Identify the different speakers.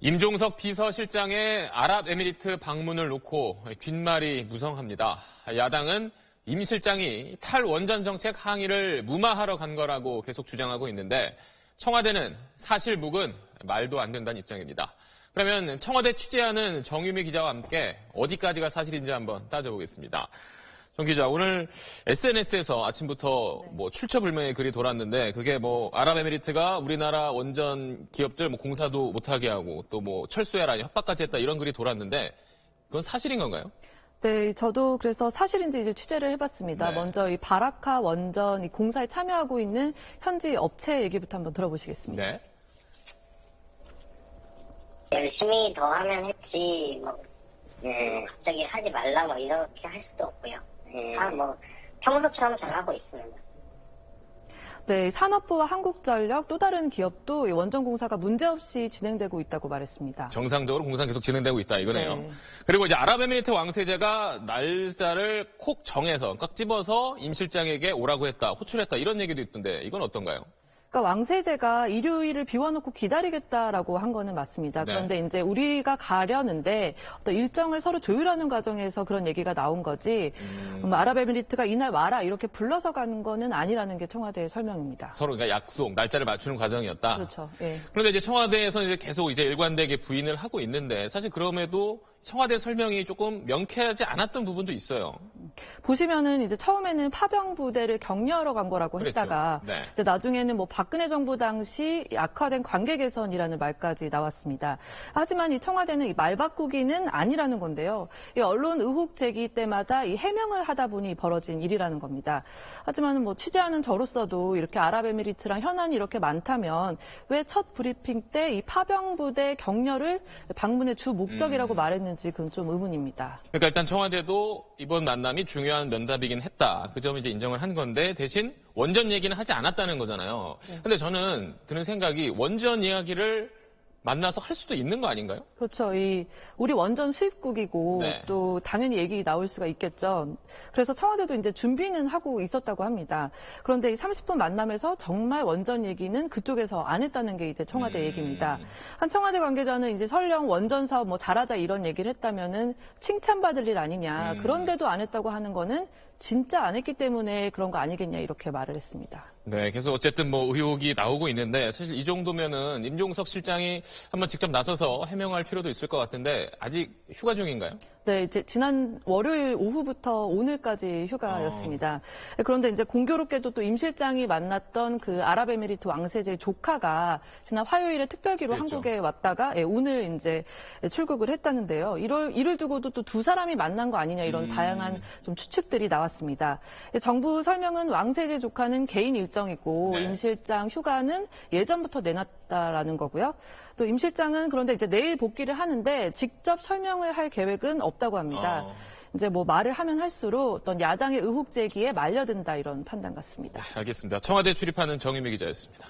Speaker 1: 임종석 비서실장의 아랍에미리트 방문을 놓고 뒷말이 무성합니다. 야당은 임 실장이 탈원전 정책 항의를 무마하러 간 거라고 계속 주장하고 있는데 청와대는 사실무근 말도 안 된다는 입장입니다. 그러면 청와대 취재하는 정유미 기자와 함께 어디까지가 사실인지 한번 따져보겠습니다. 정 기자, 오늘 SNS에서 아침부터 출처불명의 글이 돌았는데 그게 아랍에미리트가 우리나라 원전 기업들 공사도 못하게 하고 또 철수해라 협박까지 했다 이런 글이 돌았는데 그건 사실인 건가요?
Speaker 2: 네, 저도 그래서 사실인지 이제 취재를 해봤습니다.
Speaker 1: 네.
Speaker 2: 먼저 이 바라카 원전 이 공사에 참여하고 있는 현지 업체 얘기부터 한번 들어보시겠습니다.
Speaker 1: 네.
Speaker 3: 열심히 더 하면 했지, 갑자기 하지 말라 이렇게 할 수도 없고요. 다 평소처럼 잘하고 있습니다.
Speaker 2: 네, 산업부와 한국전력 또 다른 기업도 이 원전 공사가 문제없이 진행되고 있다고 말했습니다.
Speaker 1: 정상적으로 공사 계속 진행되고 있다 이거네요.
Speaker 2: 네.
Speaker 1: 그리고 이제 아랍에미리트 왕세자가 날짜를 콕 정해서 꽉 집어서 임 실장에게 오라고 했다, 호출했다 이런 얘기도 있던데 이건 어떤가요?
Speaker 2: 그러니까 왕세제가 일요일을 비워놓고 기다리겠다라고 한 거는 맞습니다.
Speaker 1: 네.
Speaker 2: 그런데 이제 우리가 가려는데 어떤 일정을 서로 조율하는 과정에서 그런 얘기가 나온 거지. 아랍에미리트가 이날 와라 이렇게 불러서 가는 거는 아니라는 게 청와대의 설명입니다.
Speaker 1: 서로 그러니까 약속, 날짜를 맞추는 과정이었다.
Speaker 2: 그렇죠. 예.
Speaker 1: 그런데 이제 청와대에서 이제 계속 이제 일관되게 부인을 하고 있는데 사실 그럼에도 청와대 설명이 조금 명쾌하지 않았던 부분도 있어요.
Speaker 2: 보시면은 이제 처음에는 파병 부대를 격려하러 간 거라고
Speaker 1: 그랬죠.
Speaker 2: 했다가
Speaker 1: 네.
Speaker 2: 이제 나중에는 박근혜 정부 당시 악화된 관계 개선이라는 말까지 나왔습니다. 하지만 이 청와대는 이 말 바꾸기는 아니라는 건데요. 이 언론 의혹 제기 때마다 이 해명을 하다 보니 벌어진 일이라는 겁니다. 하지만 취재하는 저로서도 이렇게 아랍에미리트랑 현안이 이렇게 많다면 왜 첫 브리핑 때 이 파병 부대 격려를 방문의 주 목적이라고 말했는지 그건 좀 의문입니다.
Speaker 1: 그러니까 일단 청와대도 이번 만남이 중요한 면담이긴 했다. 그 점을 이제 인정을 한 건데 대신 원전 얘기는 하지 않았다는 거잖아요. 근데 저는 드는 생각이 원전 이야기를 만나서 할 수도 있는 거 아닌가요?
Speaker 2: 그렇죠. 우리 원전 수입국이고
Speaker 1: 네.
Speaker 2: 또 당연히 얘기 나올 수가 있겠죠. 그래서 청와대도 이제 준비는 하고 있었다고 합니다. 그런데 이 30분 만남에서 정말 원전 얘기는 그쪽에서 안 했다는 게 이제 청와대 얘기입니다. 한 청와대 관계자는 이제 설령 원전 사업 잘하자 이런 얘기를 했다면은 칭찬받을 일 아니냐. 그런데도 안 했다고 하는 거는 진짜 안 했기 때문에 그런 거 아니겠냐 이렇게 말을 했습니다.
Speaker 1: 네, 계속 어쨌든 의혹이 나오고 있는데 사실 이 정도면은 임종석 실장이 한번 직접 나서서 해명할 필요도 있을 것 같은데 아직 휴가 중인가요?
Speaker 2: 네, 이제 지난 월요일 오후부터 오늘까지 휴가였습니다. 그런데 이제 공교롭게도 또 임 실장이 만났던 그 아랍에미리트 왕세제 조카가 지난 화요일에 특별기로
Speaker 1: 그랬죠.
Speaker 2: 한국에 왔다가 오늘 이제 출국을 했다는데요. 이를 두고도 또 두 사람이 만난 거 아니냐 이런 다양한 좀 추측들이 나왔습니다. 정부 설명은 왕세제 조카는 개인 일정이고
Speaker 1: 네.
Speaker 2: 임 실장 휴가는 예전부터 내놨다라는 거고요. 또 임 실장은 그런데 이제 내일 복귀를 하는데 직접 설명을 할 계획은 없다고 합니다. 이제 말을 하면 할수록 어떤 야당의 의혹 제기에 말려든다 이런 판단 같습니다.
Speaker 1: 알겠습니다. 청와대 출입하는 정유미 기자였습니다.